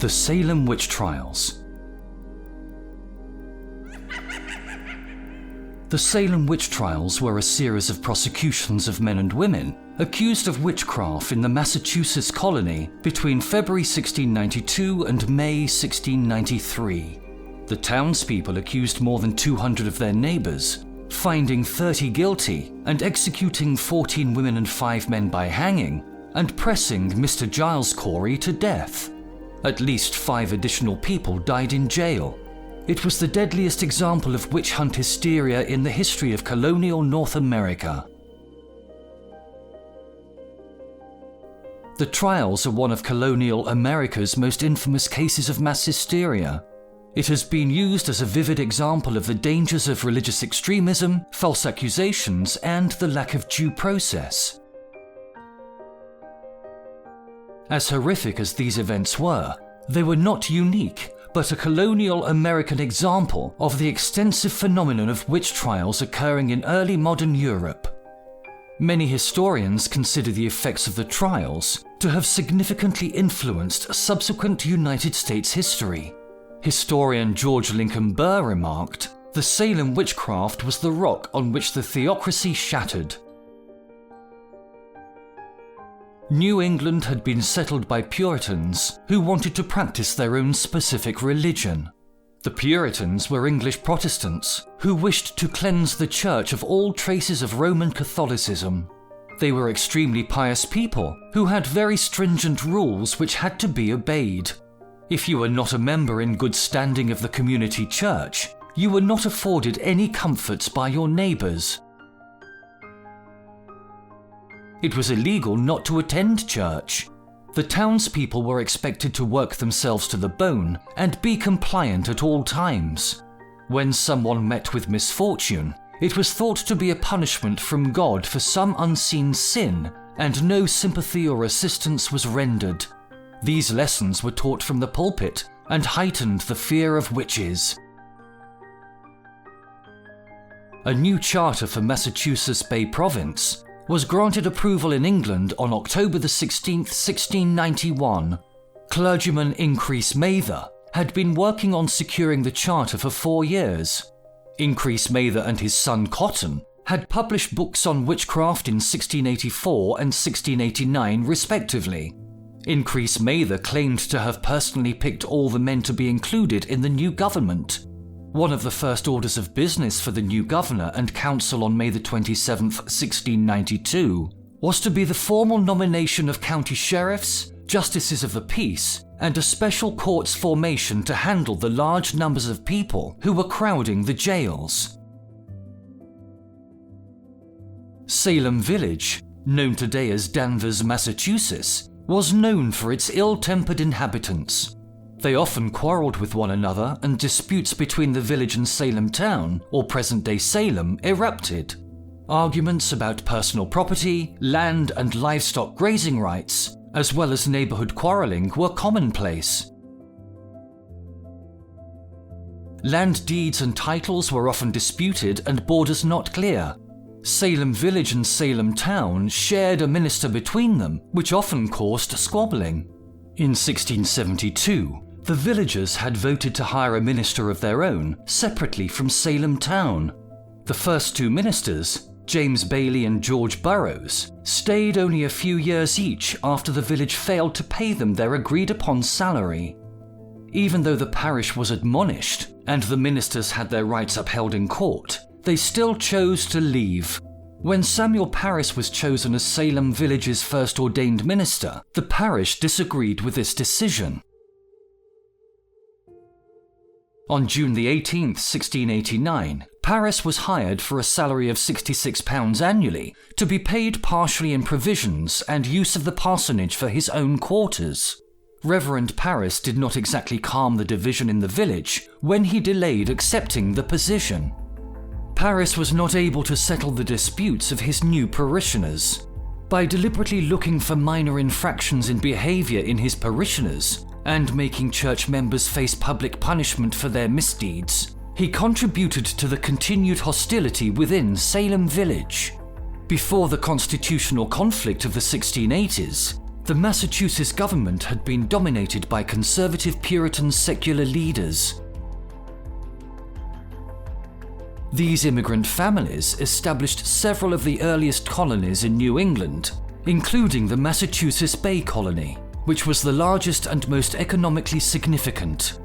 The Salem Witch Trials. The Salem Witch Trials were a series of prosecutions of men and women accused of witchcraft in the Massachusetts colony between February 1692 and May 1693. The townspeople accused more than 200 of their neighbors, finding 30 guilty and executing 14 women and 5 men by hanging, and pressing Mr. Giles Corey to death. At least 5 additional people died in jail. It was the deadliest example of witch hunt hysteria in the history of colonial North America. The trials are one of colonial America's most infamous cases of mass hysteria. It has been used as a vivid example of the dangers of religious extremism, false accusations, and the lack of due process. As horrific as these events were, they were not unique, but a colonial American example of the extensive phenomenon of witch trials occurring in early modern Europe. Many historians consider the effects of the trials to have significantly influenced subsequent United States history. Historian George Lincoln Burr remarked, "The Salem witchcraft was the rock on which the theocracy shattered." New England had been settled by Puritans who wanted to practice their own specific religion. The Puritans were English Protestants who wished to cleanse the church of all traces of Roman Catholicism. They were extremely pious people who had very stringent rules which had to be obeyed. If you were not a member in good standing of the community church, you were not afforded any comforts by your neighbors. It was illegal not to attend church. The townspeople were expected to work themselves to the bone and be compliant at all times. When someone met with misfortune, it was thought to be a punishment from God for some unseen sin, and no sympathy or assistance was rendered. These lessons were taught from the pulpit and heightened the fear of witches. A new charter for Massachusetts Bay Province was granted approval in England on October 16, 1691. Clergyman Increase Mather had been working on securing the charter for 4 years. Increase Mather and his son Cotton had published books on witchcraft in 1684 and 1689 respectively. Increase Mather claimed to have personally picked all the men to be included in the new government. One of the first orders of business for the new governor and council on May 27, 1692, was to be the formal nomination of county sheriffs, justices of the peace, and a special court's formation to handle the large numbers of people who were crowding the jails. Salem Village, known today as Danvers, Massachusetts, was known for its ill-tempered inhabitants. They often quarreled with one another, and disputes between the village and Salem town, or present-day Salem, erupted. Arguments about personal property, land and livestock grazing rights, as well as neighborhood quarreling, were commonplace. Land deeds and titles were often disputed and borders not clear. Salem Village and Salem Town shared a minister between them, which often caused squabbling. In 1672, the villagers had voted to hire a minister of their own, separately from Salem Town. The first 2 ministers, James Bailey and George Burroughs, stayed only a few years each after the village failed to pay them their agreed-upon salary. Even though the parish was admonished and the ministers had their rights upheld in court, they still chose to leave. When Samuel Parris was chosen as Salem Village's first ordained minister, the parish disagreed with this decision. On June 18, 1689, Parris was hired for a salary of £66 annually to be paid partially in provisions and use of the parsonage for his own quarters. Reverend Parris did not exactly calm the division in the village when he delayed accepting the position. Parris was not able to settle the disputes of his new parishioners. By deliberately looking for minor infractions in behavior in his parishioners and making church members face public punishment for their misdeeds, he contributed to the continued hostility within Salem Village. Before the constitutional conflict of the 1680s, The Massachusetts government had been dominated by conservative Puritan secular leaders. These immigrant families established several of the earliest colonies in New England, including the Massachusetts Bay Colony, which was the largest and most economically significant.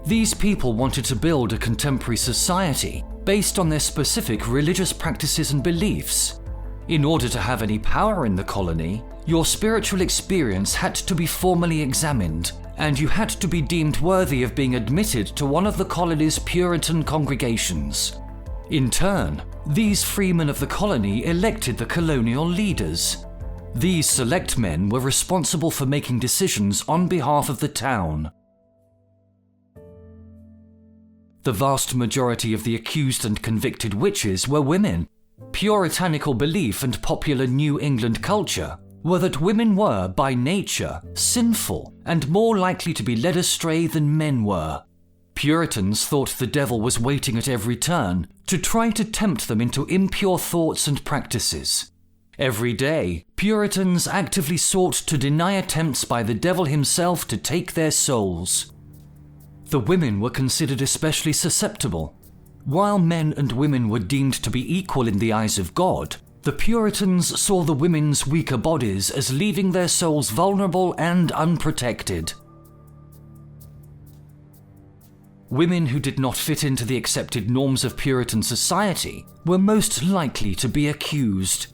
These people wanted to build a contemporary society based on their specific religious practices and beliefs. In order to have any power in the colony, your spiritual experience had to be formally examined, and you had to be deemed worthy of being admitted to one of the colony's Puritan congregations. In turn, these freemen of the colony elected the colonial leaders. These select men were responsible for making decisions on behalf of the town. The vast majority of the accused and convicted witches were women. Puritanical belief and popular New England culture were that women were, by nature, sinful and more likely to be led astray than men were. Puritans thought the devil was waiting at every turn to try to tempt them into impure thoughts and practices. Every day, Puritans actively sought to deny attempts by the devil himself to take their souls. The women were considered especially susceptible. While men and women were deemed to be equal in the eyes of God, the Puritans saw the women's weaker bodies as leaving their souls vulnerable and unprotected. Women who did not fit into the accepted norms of Puritan society were most likely to be accused.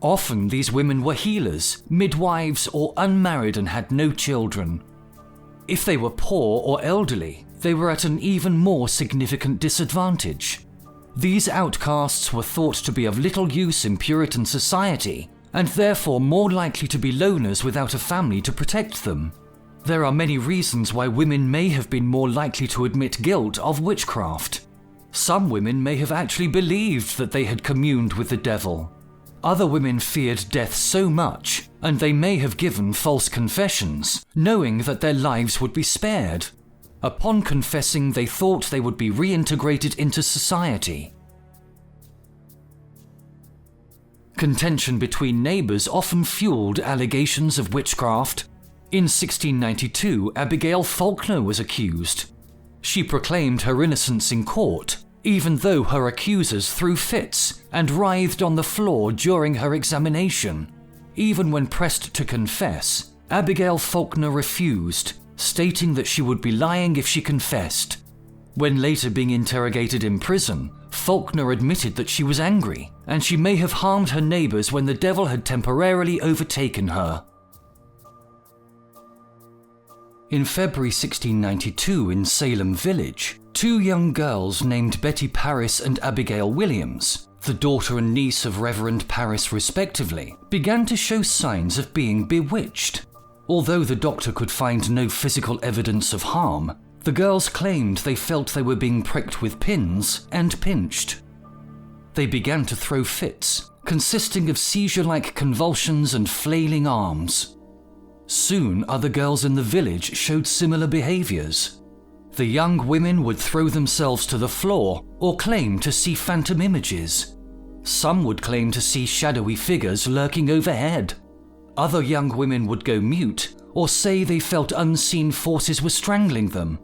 Often these women were healers, midwives, or unmarried and had no children. If they were poor or elderly, they were at an even more significant disadvantage. These outcasts were thought to be of little use in Puritan society, and therefore more likely to be loners without a family to protect them. There are many reasons why women may have been more likely to admit guilt of witchcraft. Some women may have actually believed that they had communed with the devil. Other women feared death so much, and they may have given false confessions, knowing that their lives would be spared. Upon confessing, they thought they would be reintegrated into society. Contention between neighbors often fueled allegations of witchcraft. In 1692, Abigail Faulkner was accused. She proclaimed her innocence in court, even though her accusers threw fits and writhed on the floor during her examination. Even when pressed to confess, Abigail Faulkner refused, stating that she would be lying if she confessed. When later being interrogated in prison, Faulkner admitted that she was angry, and she may have harmed her neighbors when the devil had temporarily overtaken her. In February 1692 in Salem Village, two young girls named Betty Parris and Abigail Williams, the daughter and niece of Reverend Parris respectively, began to show signs of being bewitched. Although the doctor could find no physical evidence of harm, the girls claimed they felt they were being pricked with pins and pinched. They began to throw fits, consisting of seizure-like convulsions and flailing arms. Soon, other girls in the village showed similar behaviors. The young women would throw themselves to the floor or claim to see phantom images. Some would claim to see shadowy figures lurking overhead. Other young women would go mute or say they felt unseen forces were strangling them.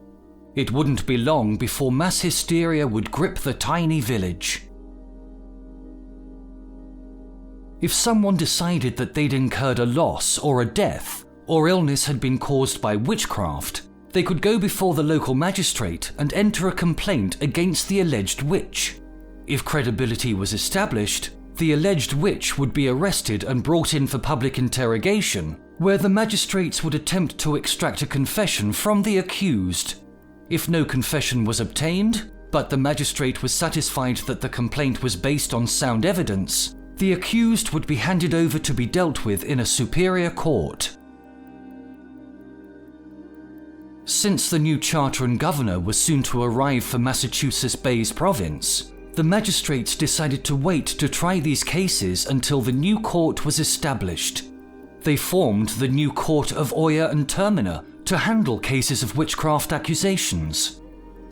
It wouldn't be long before mass hysteria would grip the tiny village. If someone decided that they'd incurred a loss or a death, or illness had been caused by witchcraft, they could go before the local magistrate and enter a complaint against the alleged witch. If credibility was established, the alleged witch would be arrested and brought in for public interrogation, where the magistrates would attempt to extract a confession from the accused. If no confession was obtained, but the magistrate was satisfied that the complaint was based on sound evidence, the accused would be handed over to be dealt with in a superior court. Since the new charter and governor was soon to arrive for Massachusetts Bay's province, the magistrates decided to wait to try these cases until the new court was established. They formed the new Court of Oyer and Terminer to handle cases of witchcraft accusations.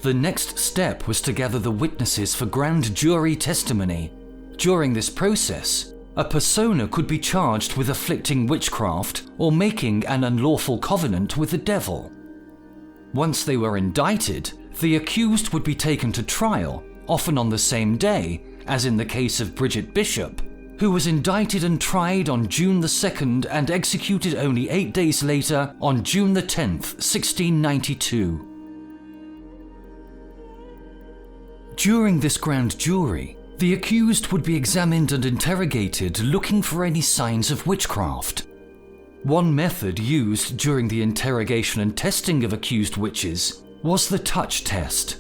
The next step was to gather the witnesses for grand jury testimony. During this process, a persona could be charged with afflicting witchcraft or making an unlawful covenant with the devil. Once they were indicted, the accused would be taken to trial, often on the same day, as in the case of Bridget Bishop, who was indicted and tried on June the 2nd and executed only 8 days later on June the 10th, 1692. During this grand jury, the accused would be examined and interrogated looking for any signs of witchcraft. One method used during the interrogation and testing of accused witches was the touch test.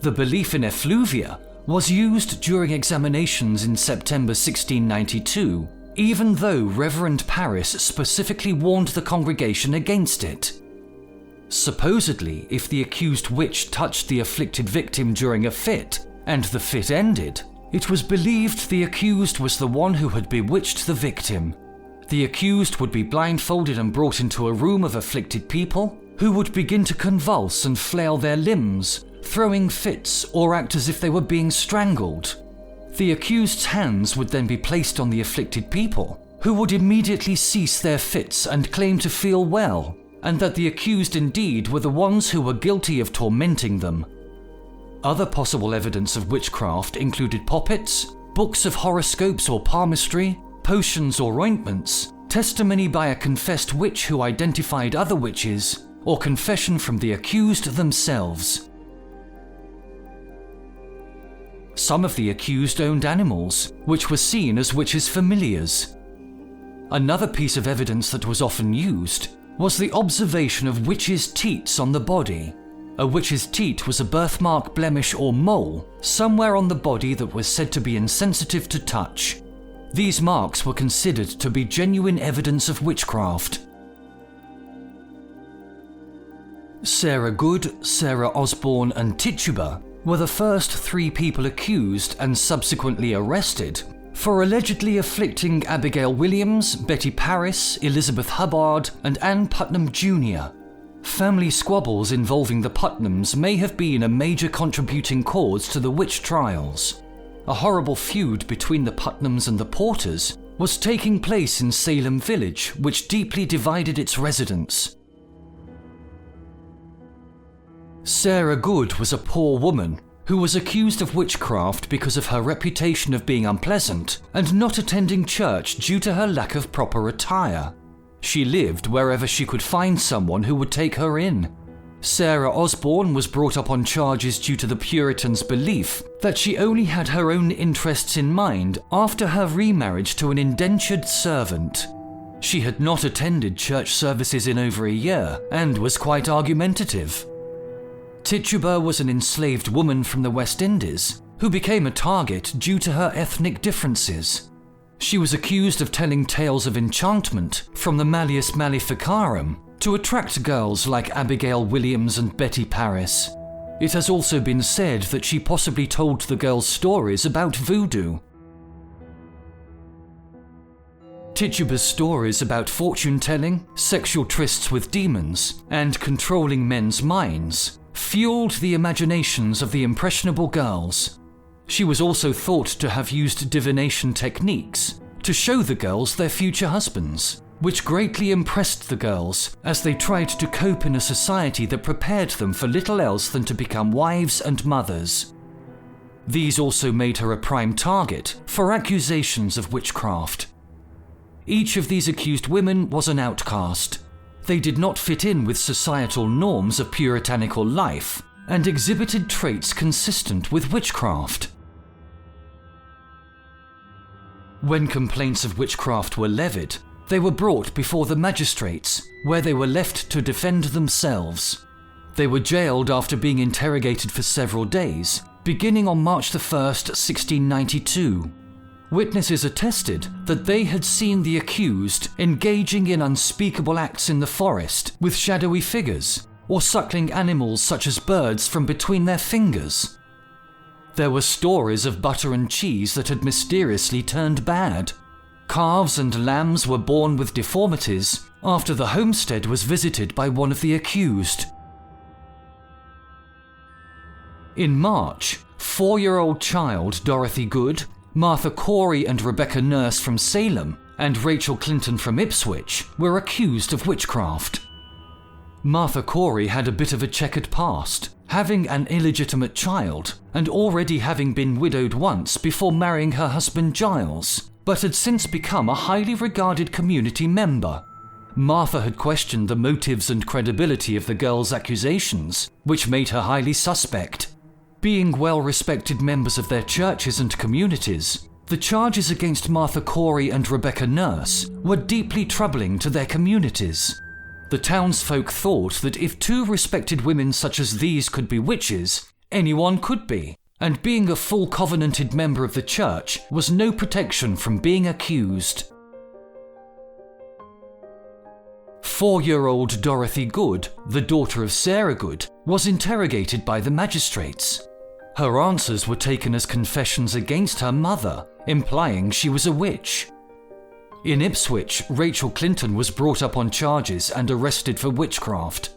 The belief in effluvia was used during examinations in September 1692, even though Reverend Parris specifically warned the congregation against it. Supposedly, if the accused witch touched the afflicted victim during a fit, and the fit ended, it was believed the accused was the one who had bewitched the victim. The accused would be blindfolded and brought into a room of afflicted people, who would begin to convulse and flail their limbs, throwing fits or act as if they were being strangled. The accused's hands would then be placed on the afflicted people, who would immediately cease their fits and claim to feel well, and that the accused indeed were the ones who were guilty of tormenting them. Other possible evidence of witchcraft included poppets, books of horoscopes or palmistry, potions or ointments, testimony by a confessed witch who identified other witches, or confession from the accused themselves. Some of the accused owned animals, which were seen as witches' familiars. Another piece of evidence that was often used was the observation of witches' teats on the body. A witch's teat was a birthmark, blemish, or mole somewhere on the body that was said to be insensitive to touch. These marks were considered to be genuine evidence of witchcraft. Sarah Good, Sarah Osborne, and Tituba were the first 3 people accused and subsequently arrested for allegedly afflicting Abigail Williams, Betty Parris, Elizabeth Hubbard, and Ann Putnam Jr. Family squabbles involving the Putnams may have been a major contributing cause to the witch trials. A horrible feud between the Putnams and the Porters was taking place in Salem Village, which deeply divided its residents. Sarah Good was a poor woman who was accused of witchcraft because of her reputation of being unpleasant and not attending church due to her lack of proper attire. She lived wherever she could find someone who would take her in. Sarah Osborne was brought up on charges due to the Puritans' belief that she only had her own interests in mind after her remarriage to an indentured servant. She had not attended church services in over a year and was quite argumentative. Tituba was an enslaved woman from the West Indies who became a target due to her ethnic differences. She was accused of telling tales of enchantment from the Malleus Maleficarum to attract girls like Abigail Williams and Betty Parris. It has also been said that she possibly told the girls stories about voodoo. Tituba's stories about fortune-telling, sexual trysts with demons, and controlling men's minds fueled the imaginations of the impressionable girls. She was also thought to have used divination techniques to show the girls their future husbands, which greatly impressed the girls as they tried to cope in a society that prepared them for little else than to become wives and mothers. These also made her a prime target for accusations of witchcraft. Each of these accused women was an outcast. They did not fit in with societal norms of puritanical life and exhibited traits consistent with witchcraft. When complaints of witchcraft were levied, they were brought before the magistrates, where they were left to defend themselves. They were jailed after being interrogated for several days, beginning on March 1st, 1692. Witnesses attested that they had seen the accused engaging in unspeakable acts in the forest with shadowy figures, or suckling animals such as birds from between their fingers. There were stories of butter and cheese that had mysteriously turned bad. Calves and lambs were born with deformities after the homestead was visited by one of the accused. In March, 4-year-old child Dorothy Good, Martha Corey and Rebecca Nurse from Salem and Rachel Clinton from Ipswich were accused of witchcraft. Martha Corey had a bit of a checkered past, having an illegitimate child and already having been widowed once before marrying her husband Giles, but had since become a highly regarded community member. Martha had questioned the motives and credibility of the girls' accusations, which made her highly suspect. Being well-respected members of their churches and communities, the charges against Martha Corey and Rebecca Nurse were deeply troubling to their communities. The townsfolk thought that if two respected women such as these could be witches, anyone could be, and being a full covenanted member of the church was no protection from being accused. 4-year-old Dorothy Good, the daughter of Sarah Good, was interrogated by the magistrates. Her answers were taken as confessions against her mother, implying she was a witch. In Ipswich, Rachel Clinton was brought up on charges and arrested for witchcraft,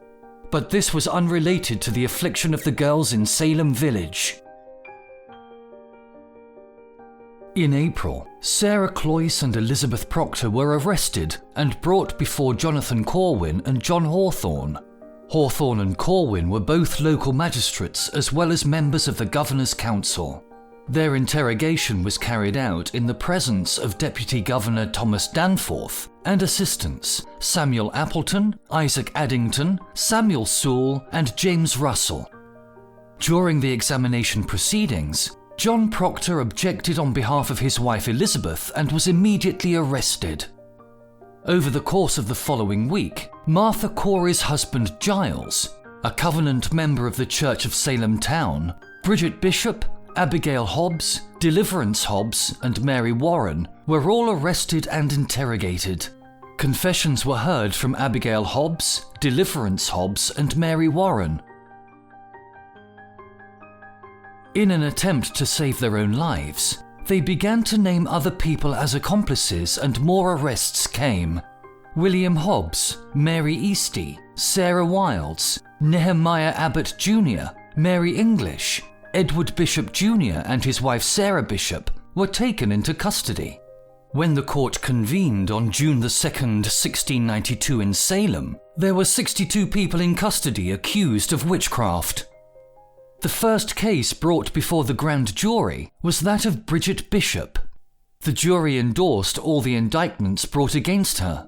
but this was unrelated to the affliction of the girls in Salem Village. In April, Sarah Cloyce and Elizabeth Proctor were arrested and brought before Jonathan Corwin and John Hawthorne. Hawthorne and Corwin were both local magistrates as well as members of the Governor's Council. Their interrogation was carried out in the presence of Deputy Governor Thomas Danforth and assistants Samuel Appleton, Isaac Addington, Samuel Sewell, and James Russell. During the examination proceedings, John Proctor objected on behalf of his wife Elizabeth and was immediately arrested. Over the course of the following week, Martha Corey's husband Giles, a covenant member of the Church of Salem Town, Bridget Bishop, Abigail Hobbs, Deliverance Hobbs, and Mary Warren were all arrested and interrogated. Confessions were heard from Abigail Hobbs, Deliverance Hobbs, and Mary Warren. In an attempt to save their own lives, they began to name other people as accomplices and more arrests came. William Hobbs, Mary Easty, Sarah Wilds, Nehemiah Abbott Jr., Mary English, Edward Bishop Jr. and his wife Sarah Bishop were taken into custody. When the court convened on June 2, 1692 in Salem, there were 62 people in custody accused of witchcraft. The first case brought before the grand jury was that of Bridget Bishop. The jury endorsed all the indictments brought against her.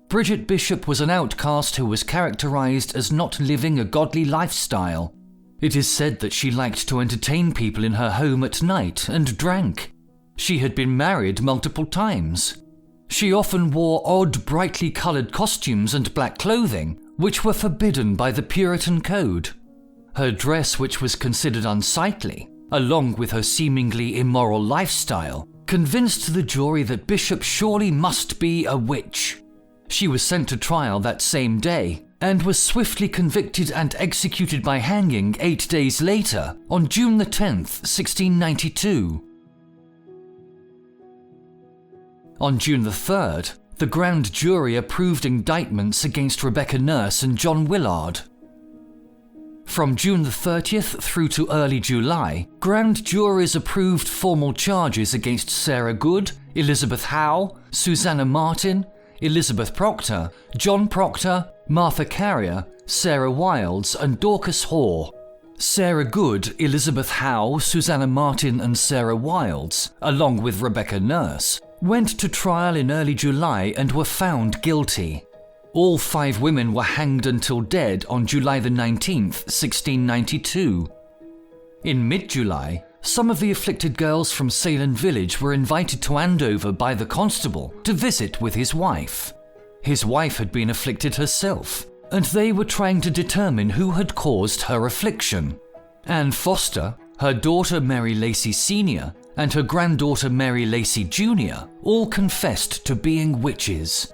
Bridget Bishop was an outcast who was characterized as not living a godly lifestyle. It is said that she liked to entertain people in her home at night and drank. She had been married multiple times. She often wore odd, brightly colored costumes and black clothing, which were forbidden by the Puritan code. Her dress, which was considered unsightly, along with her seemingly immoral lifestyle, convinced the jury that Bishop surely must be a witch. She was sent to trial that same day and was swiftly convicted and executed by hanging 8 days later on June 10th, 1692. On June 3rd, the grand jury approved indictments against Rebecca Nurse and John Willard. From June 30th through to early July, grand juries approved formal charges against Sarah Good, Elizabeth Howe, Susanna Martin, Elizabeth Proctor, John Proctor, Martha Carrier, Sarah Wilds, and Dorcas Hoare. Sarah Good, Elizabeth Howe, Susanna Martin, and Sarah Wilds, along with Rebecca Nurse, went to trial in early July and were found guilty. All 5 women were hanged until dead on July 19th, 1692. In mid-July, some of the afflicted girls from Salem Village were invited to Andover by the constable to visit with his wife. His wife had been afflicted herself, and they were trying to determine who had caused her affliction. Anne Foster, her daughter Mary Lacey Sr., and her granddaughter Mary Lacey Jr. all confessed to being witches.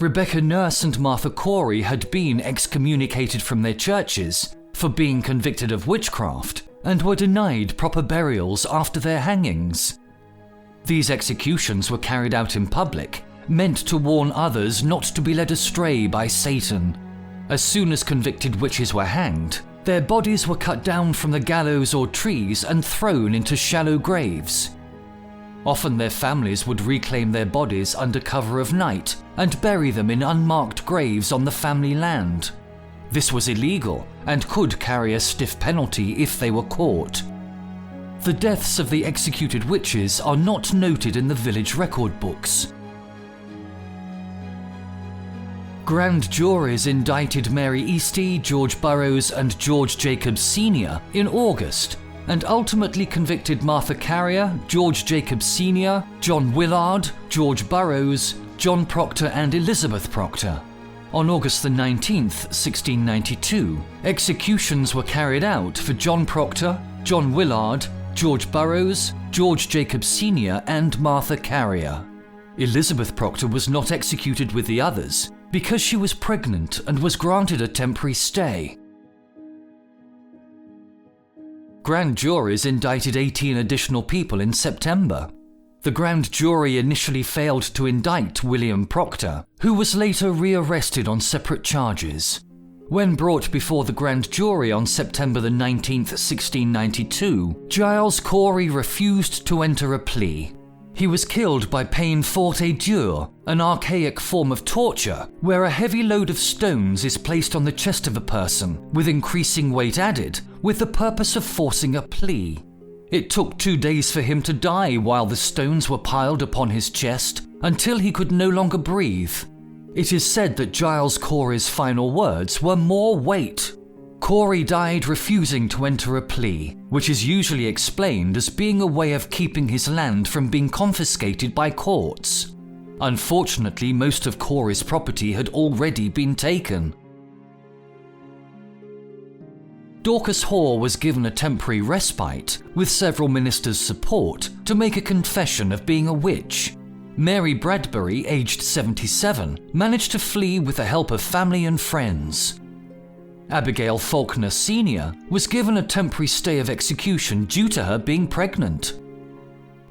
Rebecca Nurse and Martha Corey had been excommunicated from their churches for being convicted of witchcraft and were denied proper burials after their hangings. These executions were carried out in public, meant to warn others not to be led astray by Satan. As soon as convicted witches were hanged, Their bodies were cut down from the gallows or trees and thrown into shallow graves. Often their families would reclaim their bodies under cover of night and bury them in unmarked graves on the family land. This was illegal and could carry a stiff penalty if they were caught. The deaths of the executed witches are not noted in the village record books. Grand juries indicted Mary Eastie, George Burroughs and George Jacobs Sr. in August, and ultimately convicted Martha Carrier, George Jacobs Sr., John Willard, George Burroughs, John Proctor and Elizabeth Proctor. On August 19, 1692, executions were carried out for John Proctor, John Willard, George Burroughs, George Jacobs Sr. and Martha Carrier. Elizabeth Proctor was not executed with the others because she was pregnant and was granted a temporary stay. Grand juries indicted 18 additional people in September. The grand jury initially failed to indict William Proctor, who was later rearrested on separate charges. When brought before the grand jury on September 19, 1692, Giles Corey refused to enter a plea. He was killed by peine forte dure, an archaic form of torture where a heavy load of stones is placed on the chest of a person with increasing weight added with the purpose of forcing a plea. It took 2 days for him to die while the stones were piled upon his chest until he could no longer breathe. It is said that Giles Corey's final words were "more weight." Corey died refusing to enter a plea, which is usually explained as being a way of keeping his land from being confiscated by courts. Unfortunately, most of Corey's property had already been taken. Dorcas Hoare was given a temporary respite, with several ministers' support, to make a confession of being a witch. Mary Bradbury, aged 77, managed to flee with the help of family and friends. Abigail Faulkner Sr. was given a temporary stay of execution due to her being pregnant.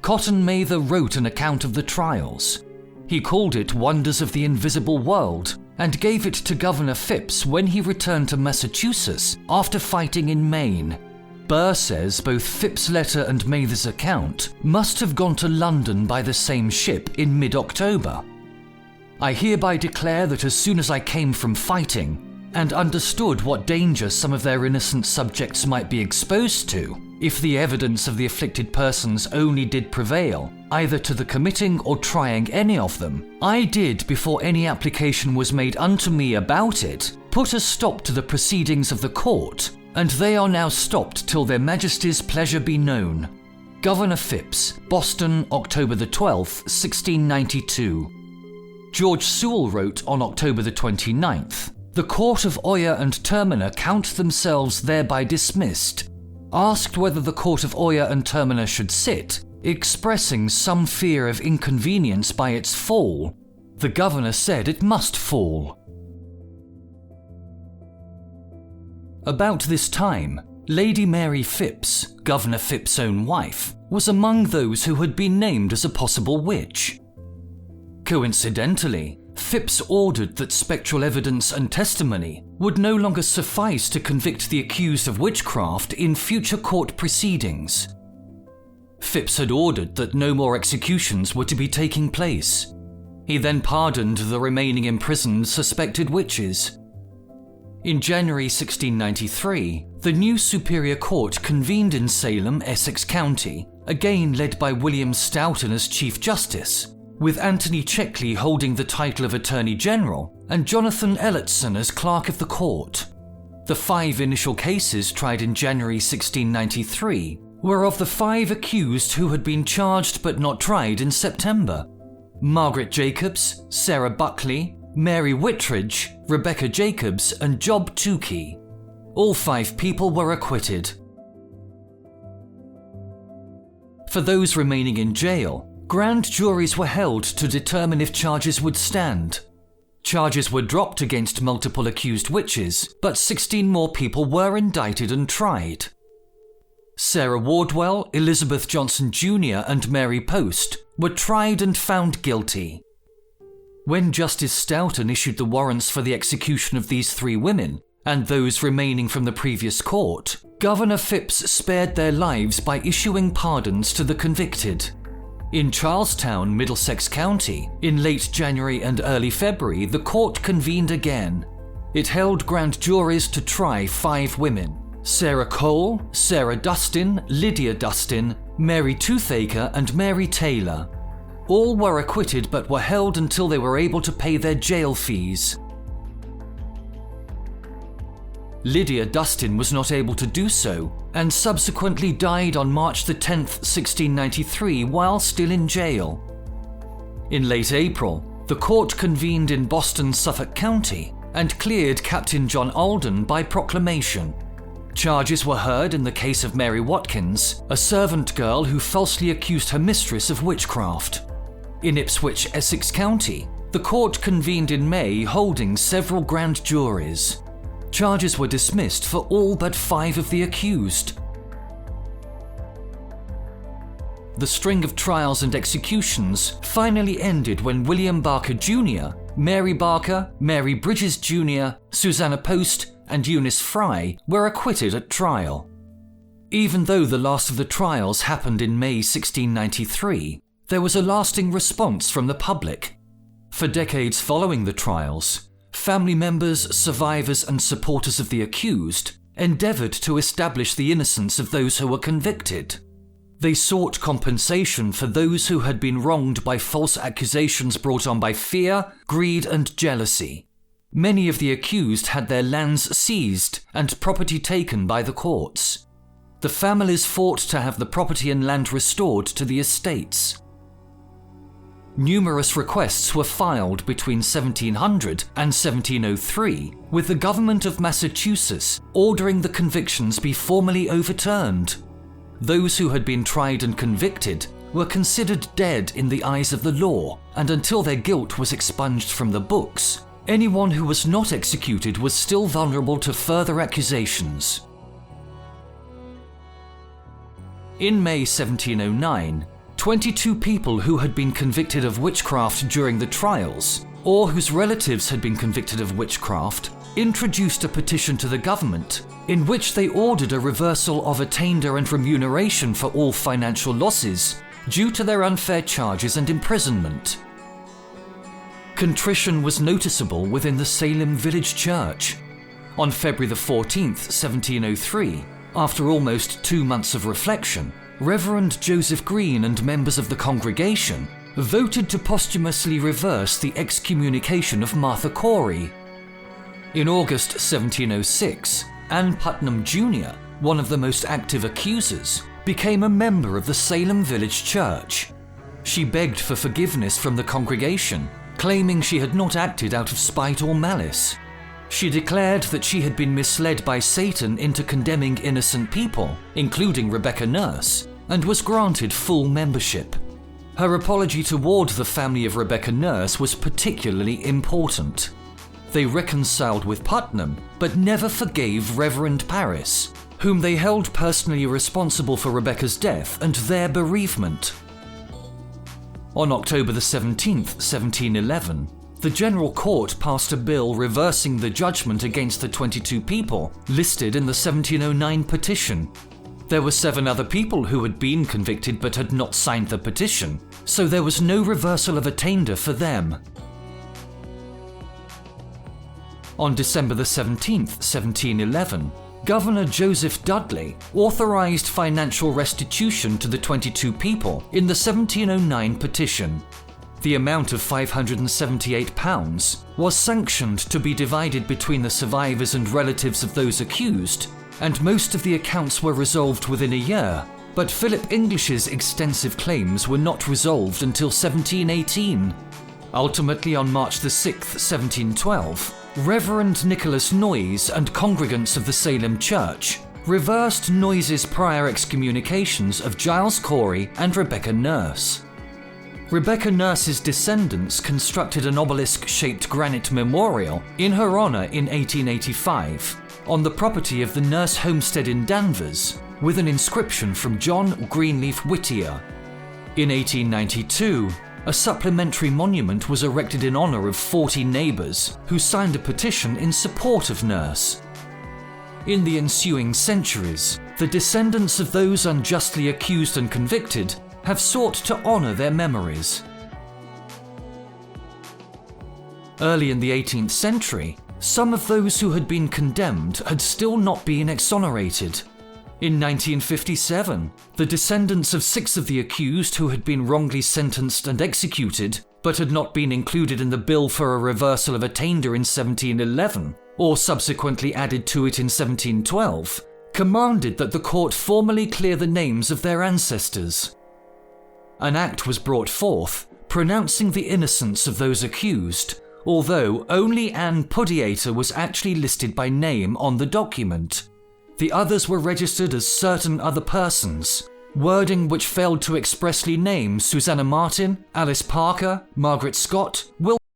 Cotton Mather wrote an account of the trials. He called it Wonders of the Invisible World and gave it to Governor Phipps when he returned to Massachusetts after fighting in Maine. Burr says both Phipps' letter and Mather's account must have gone to London by the same ship in mid-October. I hereby declare that as soon as I came from fighting and understood what danger some of their innocent subjects might be exposed to, if the evidence of the afflicted persons only did prevail, either to the committing or trying any of them, I did, before any application was made unto me about it, put a stop to the proceedings of the court, and they are now stopped till their Majesties' pleasure be known. Governor Phipps, Boston, October 12, 1692. George Sewell wrote on October 29th, "The court of Oyer and Terminer count themselves thereby dismissed." Asked whether the court of Oyer and Terminer should sit, expressing some fear of inconvenience by its fall, the governor said it must fall. About this time, Lady Mary Phipps, Governor Phipps' own wife, was among those who had been named as a possible witch. Coincidentally, Phipps ordered that spectral evidence and testimony would no longer suffice to convict the accused of witchcraft in future court proceedings. Phipps had ordered that no more executions were to be taking place. He then pardoned the remaining imprisoned suspected witches. In January 1693, the new Superior Court convened in Salem, Essex County, again led by William Stoughton as Chief Justice, with Anthony Checkley holding the title of Attorney General and Jonathan Elletson as Clerk of the Court. The 5 initial cases tried in January 1693 were of the 5 accused who had been charged but not tried in September: Margaret Jacobs, Sarah Buckley, Mary Whitridge, Rebecca Jacobs and Job Tukey. All 5 people were acquitted. For those remaining in jail, grand juries were held to determine if charges would stand. Charges were dropped against multiple accused witches, but 16 more people were indicted and tried. Sarah Wardwell, Elizabeth Johnson Jr. and Mary Post were tried and found guilty. When Justice Stoughton issued the warrants for the execution of these 3 women, and those remaining from the previous court, Governor Phipps spared their lives by issuing pardons to the convicted. In Charlestown, Middlesex County, in late January and early February, the court convened again. It held grand juries to try 5 women: Sarah Cole, Sarah Dustin, Lydia Dustin, Mary Toothaker, and Mary Taylor. All were acquitted but were held until they were able to pay their jail fees. Lydia Dustin was not able to do so, and subsequently died on March 10, 1693, while still in jail. In late April, the court convened in Boston, Suffolk County, and cleared Captain John Alden by proclamation. Charges were heard in the case of Mary Watkins, a servant girl who falsely accused her mistress of witchcraft. In Ipswich, Essex County, the court convened in May, holding several grand juries. Charges were dismissed for all but 5 of the accused. The string of trials and executions finally ended when William Barker Jr., Mary Barker, Mary Bridges Jr., Susanna Post, and Eunice Fry were acquitted at trial. Even though the last of the trials happened in May 1693, there was a lasting response from the public. For decades following the trials, family members, survivors, and supporters of the accused endeavored to establish the innocence of those who were convicted. They sought compensation for those who had been wronged by false accusations brought on by fear, greed, and jealousy. Many of the accused had their lands seized and property taken by the courts. The families fought to have the property and land restored to the estates. Numerous requests were filed between 1700 and 1703 with the government of Massachusetts ordering the convictions be formally overturned. Those who had been tried and convicted were considered dead in the eyes of the law, and until their guilt was expunged from the books, anyone who was not executed was still vulnerable to further accusations. In May 1709, 22 people who had been convicted of witchcraft during the trials, or whose relatives had been convicted of witchcraft, introduced a petition to the government in which they ordered a reversal of attainder and remuneration for all financial losses due to their unfair charges and imprisonment. Contrition was noticeable within the Salem village church. On February 14, 1703, after almost 2 months of reflection, Reverend Joseph Green and members of the congregation voted to posthumously reverse the excommunication of Martha Corey. In August 1706, Ann Putnam Jr., one of the most active accusers, became a member of the Salem village church. She begged for forgiveness from the congregation, claiming she had not acted out of spite or malice. She declared that she had been misled by Satan into condemning innocent people, including Rebecca Nurse, and was granted full membership. Her apology toward the family of Rebecca Nurse was particularly important. They reconciled with Putnam, but never forgave Reverend Parris, whom they held personally responsible for Rebecca's death and their bereavement. On October 17, 1711, the General Court passed a bill reversing the judgment against the 22 people listed in the 1709 petition. There were 7 other people who had been convicted but had not signed the petition, so there was no reversal of attainder for them. On December 17, 1711, Governor Joseph Dudley authorized financial restitution to the 22 people in the 1709 petition. The amount of £578 was sanctioned to be divided between the survivors and relatives of those accused, and most of the accounts were resolved within a year, but Philip English's extensive claims were not resolved until 1718. Ultimately, on March 6, 1712, Reverend Nicholas Noyes and congregants of the Salem Church reversed Noyes's prior excommunications of Giles Corey and Rebecca Nurse. Rebecca Nurse's descendants constructed an obelisk-shaped granite memorial in her honor in 1885 on the property of the Nurse homestead in Danvers, with an inscription from John Greenleaf Whittier. In 1892, a supplementary monument was erected in honor of 40 neighbors who signed a petition in support of Nurse, In the ensuing centuries, the descendants of those unjustly accused and convicted have sought to honour their memories. Early in the 18th century, some of those who had been condemned had still not been exonerated. In 1957, the descendants of 6 of the accused who had been wrongly sentenced and executed, but had not been included in the bill for a reversal of attainder in 1711, or subsequently added to it in 1712, commanded that the court formally clear the names of their ancestors. An act was brought forth pronouncing the innocence of those accused, although only Anne Puddiator was actually listed by name on the document. The others were registered as certain other persons, wording which failed to expressly name Susanna Martin, Alice Parker, Margaret Scott, Will